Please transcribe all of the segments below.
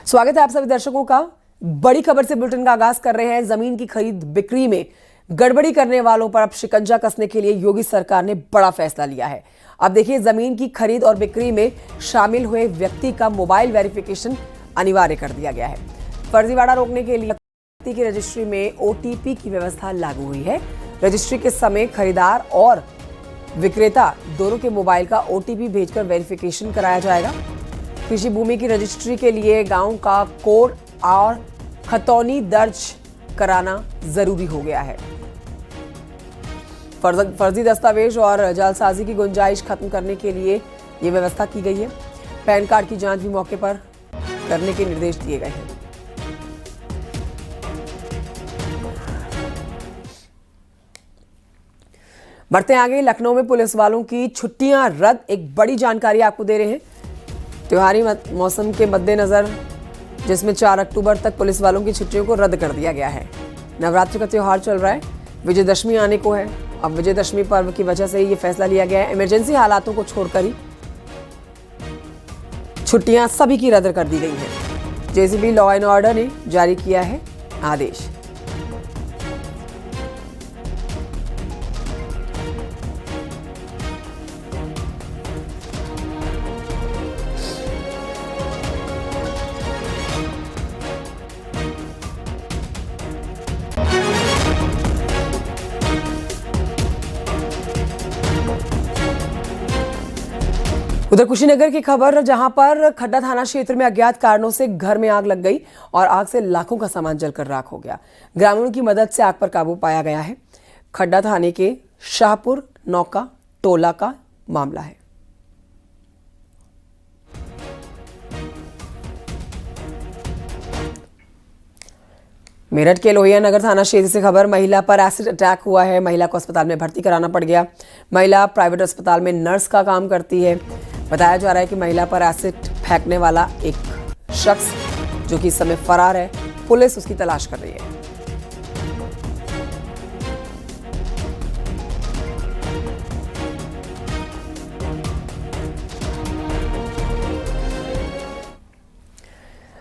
स्वागत है आप सभी दर्शकों का। बड़ी खबर से बुलेटिन का आगाज कर रहे हैं। जमीन की खरीद बिक्री में गड़बड़ी करने वालों पर अब शिकंजा कसने के लिए योगी सरकार ने बड़ा फैसला लिया है। अब देखिए, जमीन की खरीद और बिक्री में शामिल हुए व्यक्ति का मोबाइल वेरिफिकेशन अनिवार्य कर दिया गया है। फर्जीवाड़ा रोकने के लिए व्यक्ति की रजिस्ट्री में ओटीपी की व्यवस्था लागू हुई है। रजिस्ट्री के समय खरीदार और विक्रेता दोनों के मोबाइल का ओटीपी भेजकर वेरिफिकेशन कराया जाएगा। कृषि भूमि की रजिस्ट्री के लिए गांव का कोड और खतौनी दर्ज कराना जरूरी हो गया है। फर्जी दस्तावेज और जालसाजी की गुंजाइश खत्म करने के लिए ये व्यवस्था की गई है। पैन कार्ड की जांच भी मौके पर करने के निर्देश दिए गए हैं। बढ़ते आगे, लखनऊ में पुलिस वालों की छुट्टियां रद्द। एक बड़ी जानकारी आपको दे रहे हैं। त्योहारी मौसम के मद्देनजर, जिसमें 4 अक्टूबर तक पुलिस वालों की छुट्टियों को रद्द कर दिया गया है। नवरात्रि का त्योहार चल रहा है, विजयदशमी आने को है। अब विजयदशमी पर्व की वजह से ये फैसला लिया गया है। इमरजेंसी हालातों को छोड़कर ही छुट्टियां सभी की रद्द कर दी गई हैं। जेसीबी लॉ एंड ऑर्डर ने जारी किया है आदेश। उधर कुशीनगर की खबर, जहां पर खड्डा थाना क्षेत्र में अज्ञात कारणों से घर में आग लग गई और आग से लाखों का सामान जलकर राख हो गया। ग्रामीणों की मदद से आग पर काबू पाया गया है। खड्डा थाने के शाहपुर नौका टोला का मामला है। मेरठ के लोहिया नगर थाना क्षेत्र से खबर, महिला पर एसिड अटैक हुआ है। महिला को अस्पताल में भर्ती कराना पड़ गया। महिला प्राइवेट अस्पताल में नर्स का काम करती है। बताया जा रहा है कि महिला पर एसिड फेंकने वाला एक शख्स, जो कि इस समय फरार है, पुलिस उसकी तलाश कर रही है।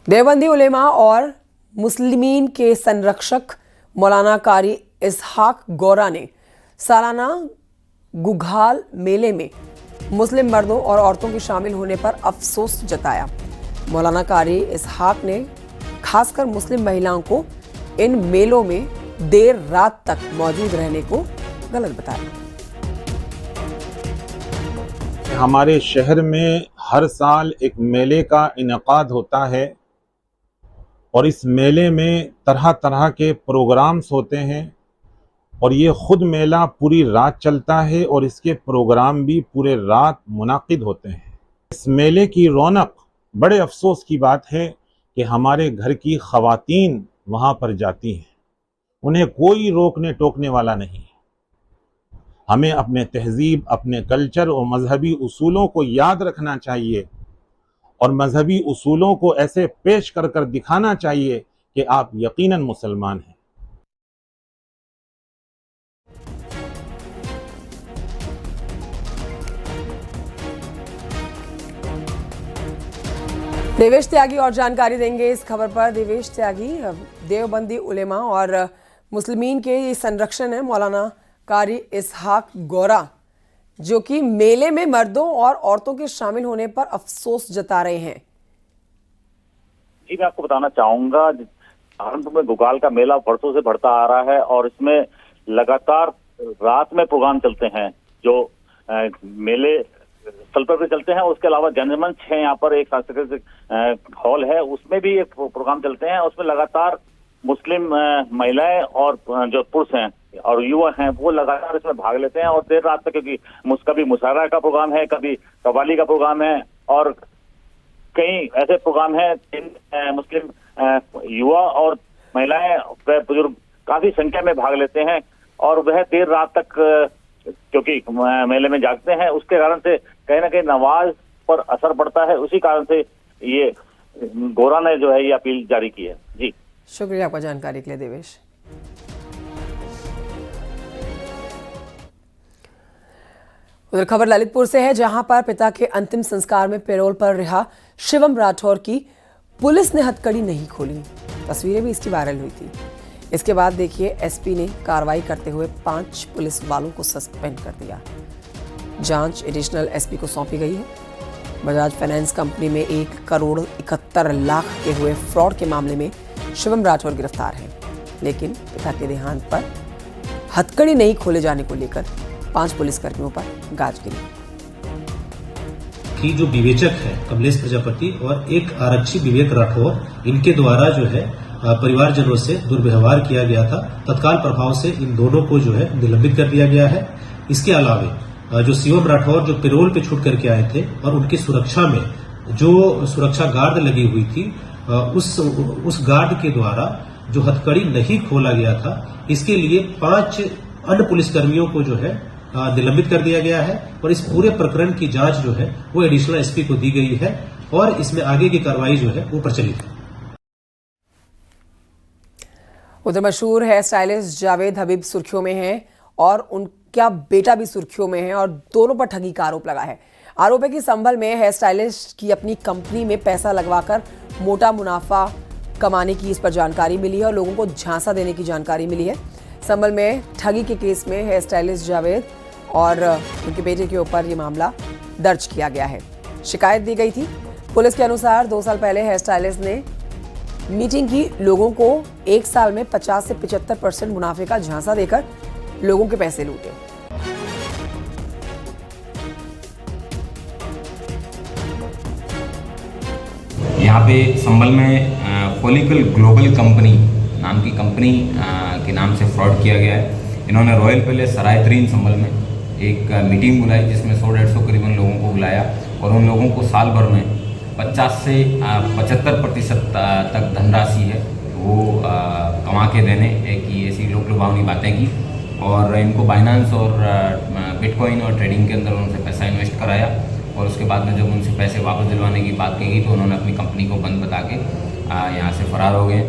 देवबंदी उलेमा और मुस्लिमीन के संरक्षक मौलाना कारी इसहाक गौरा ने सालाना गुघाल मेले में मुस्लिम मर्दों और औरतों के शामिल होने पर अफसोस जताया। मौलाना कारी इसहाक ने खासकर मुस्लिम महिलाओं को इन मेलों में देर रात तक मौजूद रहने को गलत बताया। हमारे शहर में हर साल एक मेले का इनेकाद होता है और इस मेले में तरह तरह के प्रोग्राम्स होते हैं और ये खुद मेला पूरी रात चलता है और इसके प्रोग्राम भी पूरे रात मुनाकिद होते हैं। इस मेले की रौनक, बड़े अफसोस की बात है कि हमारे घर की ख़वातीन वहाँ पर जाती हैं, उन्हें कोई रोकने टोकने वाला नहीं है। हमें अपने तहजीब, अपने कल्चर और मजहबी उसूलों को याद रखना चाहिए और मजहबी उसूलों को ऐसे पेश कर कर दिखाना चाहिए कि आप यकीनन मुसलमान हैं। देवेश त्यागी और जानकारी देंगे इस खबर पर। देवेश त्यागी, देवबंदी उलेमा और मुस्लिमीन के ये संरक्षण है मौलाना कारी इसहाक गौरा, जो कि मेले में मर्दों और औरतों के शामिल होने पर अफसोस जता रहे हैं। जी, मैं आपको बताना चाहूंगा, सहारनपुर में गुगाल का मेला वर्षों से बढ़ता आ रहा है और इसमें लगातार रात में प्रोग्राम चलते हैं जो मेले स्थल पर भी चलते हैं। उसके अलावा जनमंच है, यहाँ पर एक सांस्कृतिक हॉल है, उसमें भी एक प्रोग्राम चलते हैं। उसमें लगातार मुस्लिम महिलाएं और जो पुरुष हैं और युवा हैं वो लगातार इसमें भाग लेते हैं और देर रात तक, क्योंकि कभी मुशायरा का प्रोग्राम है, कभी कव्वाली का प्रोग्राम है और कई ऐसे प्रोग्राम हैं जिन मुस्लिम युवा और महिलाएं बुजुर्ग काफी संख्या में भाग लेते हैं और वह देर रात तक क्योंकि मेले में जागते हैं, उसके कारण से कहीं ना कहीं नमाज पर असर पड़ता है। उसी कारण से ये गौरा ने जो है ये अपील जारी की है। जी, शुक्रिया आपका जानकारी के लिए देवेश। उधर खबर ललितपुर से है, जहां पर पिता के अंतिम संस्कार में पैरोल पर रिहा शिवम राठौर की पुलिस ने हथकड़ी नहीं खोली। तस्वीरें भी इसकी वायरल हुई थी। इसके बाद देखिए एसपी ने कार्रवाई करते हुए 5 पुलिस वालों को सस्पेंड कर दिया। जांच एडिशनल एसपी को सौंपी गई है। बजाज फाइनेंस कंपनी में 1,71,00,000 के हुए फ्रॉड के मामले में शिवम राठौर गिरफ्तार हैं, लेकिन पिता के देहांत पर हथकड़ी नहीं खोले जाने को लेकर 5 पुलिसकर्मियों पर गाज गिरी। कि जो विवेचक है कमलेश प्रजापति और एक आरक्षी विवेक राठौर, इनके द्वारा जो है परिवारजनों से दुर्व्यवहार किया गया था। तत्काल प्रभाव से इन दोनों को जो है निलंबित कर दिया गया है। इसके अलावा जो शिवम राठौर जो पेरोल पे छूट करके आए थे और उनकी सुरक्षा में जो सुरक्षा गार्ड लगी हुई थी, उस गार्ड के द्वारा जो हथकड़ी नहीं खोला गया था, इसके लिए 5 अन्य पुलिसकर्मियों को जो है निलंबित कर दिया गया है और इस पूरे प्रकरण की जांच जो है वो एडिशनल एसपी को दी गई है और इसमें आगे की कार्रवाई जो है वो प्रचलित है। उधर मशहूर हेयर स्टाइलिस्ट जावेद हबीब सुर्खियों में हैं और उनका बेटा भी सुर्खियों में है और दोनों पर ठगी का आरोप लगा है। आरोप है कि संभल में हेयर स्टाइलिस्ट की अपनी कंपनी में पैसा लगवाकर मोटा मुनाफा कमाने की इस पर जानकारी मिली है और लोगों को झांसा देने की जानकारी मिली है। संभल में ठगी के केस में हेयर स्टाइलिस्ट जावेद और उनके बेटे के ऊपर ये मामला दर्ज किया गया है। शिकायत दी गई थी। पुलिस के अनुसार 2 साल पहले हेयर स्टाइलिस्ट ने मीटिंग की, लोगों को 1 साल में 50 से 75% मुनाफे का झांसा देकर लोगों के पैसे लूटे। यहाँ पे संभल में फॉलिकल ग्लोबल कंपनी नाम की कंपनी के नाम से फ्रॉड किया गया है। इन्होंने रॉयल पैलेस सराय तरीन संभल में एक मीटिंग बुलाई जिसमें 100-150 करीबन लोगों को बुलाया और उन लोगों को साल भर में 50 से 75% तक धनराशि है वो कमा के देने की ऐसी लोक लुभावनी बातें की और इनको बाइनेंस और बिटकॉइन और ट्रेडिंग के अंदर उनसे पैसा इन्वेस्ट कराया और उसके बाद में जब उनसे पैसे वापस दिलवाने की बात की गई तो उन्होंने अपनी कंपनी को बंद बता के यहाँ से फरार हो गए।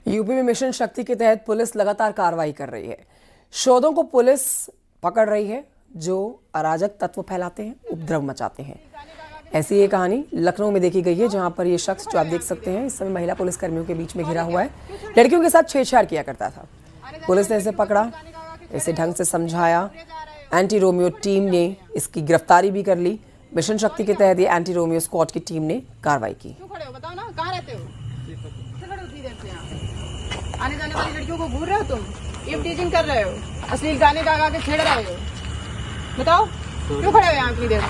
यूपी में मिशन शक्ति के तहत पुलिस लगातार कार्रवाई कर रही है। शोधों को पुलिस पकड़ रही है जो अराजक तत्व फैलाते हैं, उपद्रव मचाते हैं। ऐसी ये कहानी लखनऊ में देखी गई है, जहां पर ये शख्स जो आप देख सकते हैं इस समय महिला पुलिसकर्मियों के बीच में घिरा हुआ है, लड़कियों के साथ छेड़छाड़ किया करता था। पुलिस ने इसे पकड़ा, इसे ढंग से समझाया। एंटी रोमियो टीम ने इसकी गिरफ्तारी भी कर ली। मिशन शक्ति के तहत ये एंटी रोमियो स्क्वाड की टीम ने कार्रवाई की। आने जाने वाली लड़कियों को घूर रहे हो तुम, ये टीचिंग कर रहे हो, अश्लील गाने गा के छेड़ रहे हो। बताओ क्यों खड़े हो यहाँ इतनी देर से?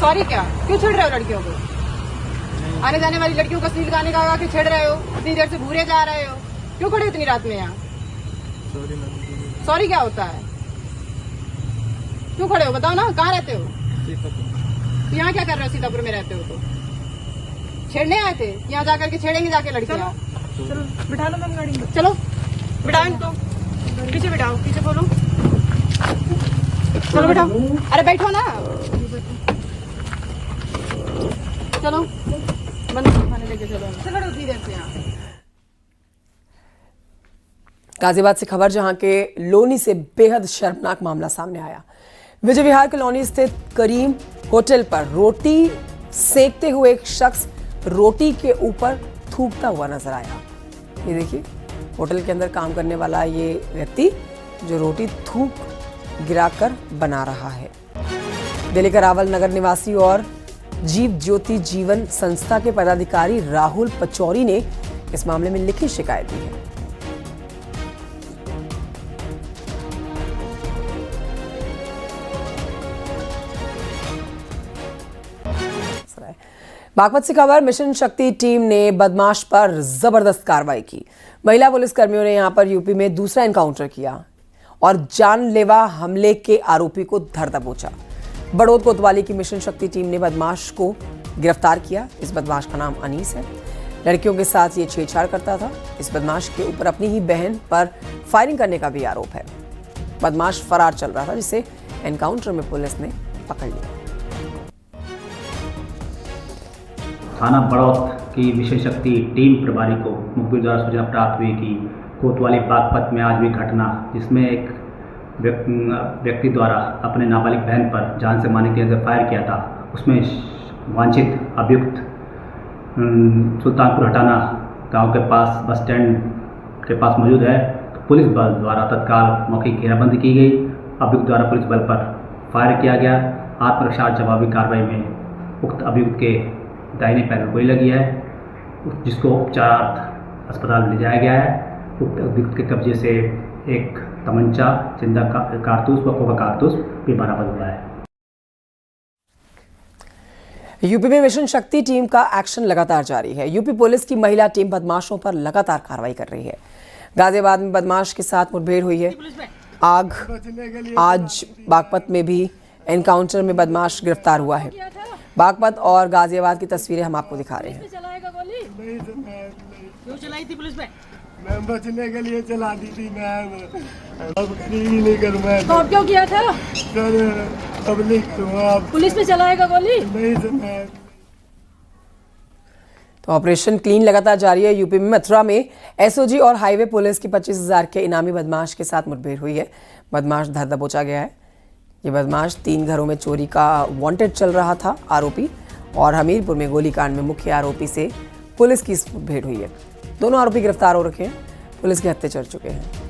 सॉरी क्या, क्यों छेड़ रहे हो लड़कियों को? आने जाने वाली लड़कियों को अश्लील गाने गा के छेड़ रहे हो, इतनी देर से घूरे जा रहे हो, क्यों खड़े हो इतनी रात में यहाँ? सॉरी क्या होता है? क्यों खड़े हो बताओ ना, कहाँ रहते हो? यहाँ क्या कर रहे हो? सीतापुर में रहते हो तो छेड़ने आए थे? यहाँ जाकर के छेड़ेंगे जाके लड़कियाँ? चलो बिठा लो मैम गाड़ी में, चलो बिठाओ इनको, पीछे बिठाओ, पीछे बोलो, चलो बिठाओ, अरे बैठो ना, चलो बंद खाने लेके चलो, चलो उतनी देर से। यहाँ गाजियाबाद से खबर, जहां के लोनी से बेहद शर्मनाक मामला सामने आया। विजय विहार कॉलोनी स्थित करीम होटल पर रोटी सेकते हुए एक शख्स रोटी के ऊपर थूकता हुआ नजर आया। ये देखिए, होटल के अंदर काम करने वाला ये व्यक्ति जो रोटी थूक गिराकर बना रहा है। दिल्ली का रावल नगर निवासी और जीव ज्योति जीवन संस्था के पदाधिकारी राहुल पचौरी ने इस मामले में लिखित शिकायत दी है। बागपत से खबर, मिशन शक्ति टीम ने बदमाश पर जबरदस्त कार्रवाई की। महिला पुलिसकर्मियों ने यहां पर यूपी में दूसरा एनकाउंटर किया और जानलेवा हमले के आरोपी को धर दबोचा। बड़ौद कोतवाली की मिशन शक्ति टीम ने बदमाश को गिरफ्तार किया। इस बदमाश का नाम अनीस है। लड़कियों के साथ ये छेड़छाड़ करता था। इस बदमाश के ऊपर अपनी ही बहन पर फायरिंग करने का भी आरोप है। बदमाश फरार चल रहा था, जिसे एनकाउंटर में पुलिस ने पकड़ लिया। थाना बड़ौद की मिशन शक्ति टीम प्रभारी को मुखबिर द्वारा सूचना प्राप्त हुई कि कोतवाली बागपत में आज हुई घटना, जिसमें एक व्यक्ति द्वारा अपने नाबालिग बहन पर जान से मारने के लिए फायर किया था, उसमें वांछित अभियुक्त सुल्तानपुर हटाना गांव के पास बस स्टैंड के पास मौजूद है। तो पुलिस बल द्वारा तत्काल मौके की घेराबंदी की गई। अभियुक्त द्वारा पुलिस बल पर फायर किया गया। आत्मरक्षा जवाबी कार्रवाई में उक्त अभियुक्त के दाहिने पैर में गोली लगी है, जिसको उपचारार्थ अस्पताल ले जाया गया है। उक्त अभियुक्त के कब्जे से एक तमंचा, जिंदा कारतूस व कोका कारतूस भी बरामद हुआ है। यूपी में मिशन शक्ति टीम का एक्शन लगातार जारी है। यूपी पुलिस की महिला टीम बदमाशों पर लगातार कार्रवाई कर रही है। गाजियाबाद में बदमाश के साथ मुठभेड़ हुई है। आज बागपत में भी एनकाउंटर में बदमाश गिरफ्तार हुआ है। बागपत और गाजियाबाद की तस्वीरें हम आपको दिखा रहे हैं। क्यों चलाई थी पुलिस पे? मैं बचने के लिए चला दी थी मैम। अब नहीं करूँगा। तो अब क्यों किया था? सर अब नहीं करूँगा। पुलिस पे चलाएगा गोली? नहीं सर मैम। तो ऑपरेशन क्लीन लगातार जारी है। यूपी में मथुरा में एसओजी और हाईवे पुलिस की 25,000 के इनामी बदमाश के साथ मुठभेड़ हुई है। बदमाश धर दबोचा गया है। ये बदमाश 3 घरों में चोरी का वांटेड चल रहा था आरोपी, और हमीरपुर में गोलीकांड में मुख्य आरोपी से पुलिस की मुठभेड़ हुई है। दोनों आरोपी गिरफ्तार हो रखे हैं। पुलिस के हत्थे चढ़ चुके हैं।